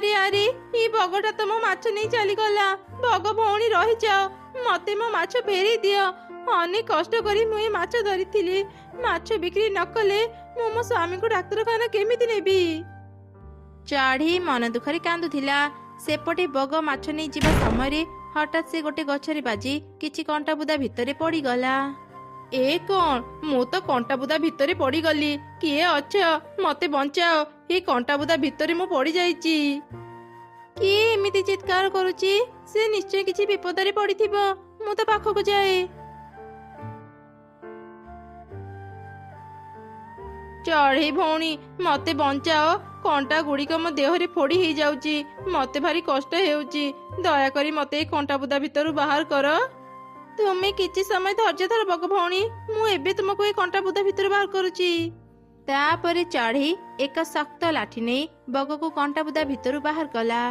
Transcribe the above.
ଆରେ ଆରେ ଏ ବଗଟା ତ ମୋ ମାଛ ନେଇ ଚାଲିଗଲା। ବଗ ଭଉଣୀ ରହିଯାଅ, ମତେ ମୋ ମାଛ ଫେରେଇ ଦିଅ। ଅନେକ କଷ୍ଟ କରି ମୁଁ ଏ ମାଛ ଧରିଥିଲି। ମାଛ ବିକ୍ରି ନ କଲେ ମୁଁ ମୋ ସ୍ୱାମୀଙ୍କୁ ଡାକ୍ତରଖାନା କେମିତି ନେବି? ଚଢ଼େଇ ମନ ଦୁଃଖରେ କାନ୍ଦୁଥିଲା। ସେପଟେ ବଗ ମାଛ ନେଇ ଯିବା ସମୟରେ ହଠାତ୍ ସେ ଗୋଟେ ଗଛରେ ବାଜି କିଛି କଣ୍ଟା ବୁଦା ଭିତରେ ପଡ଼ିଗଲା। ଏ କଣ? ମୁଁ ତ କଣ୍ଟା ବୁଦା ଭିତରେ ପଡ଼ିଗଲି। କିଏ ଅଛ? ମତେ ବଞ୍ଚାଅ। ଏ କଣ୍ଟା ବୁଦା ଭିତରେ ମୁଁ ପଡ଼ିଯାଇଛି। କିଏ ଏମିତି ଚିତ୍କାର କରୁଛି? ସେ ନିଶ୍ଚୟ କିଛି ବିପଦରେ ପଡ଼ିଥିବ। ମୁଁ ତ ପାଖକୁ ଯାଏ। ଚଢ଼େଇ ଭଉଣୀ, ମତେ ବଞ୍ଚାଅ। କଣ୍ଟା ଗୁଡ଼ିକ ମୋ ଦେହରେ ଫୋଡ଼ି ହେଇଯାଉଛି। ମତେ ଭାରି କଷ୍ଟ ହେଉଛି। ଦୟାକରି ମତେ ଏ କଣ୍ଟା ବୁଦା ଭିତରୁ ବାହାର କର। ତୁମେ କିଛି ସମୟ ଧୈର୍ଯ୍ୟ ଧର ବଗ ଭଉଣୀ, ମୁଁ ଏବେ ତୁମକୁ ଏ କଣ୍ଟା ବୁଦା ଭିତରୁ ବାହାର କରୁଛି। ତାପରେ ଚଢ଼େଇ ଏକ ଶକ୍ତ ଲାଠି ନେଇ ବଗକୁ କଣ୍ଟା ବୁଦା ଭିତରୁ ବାହାର କଲା।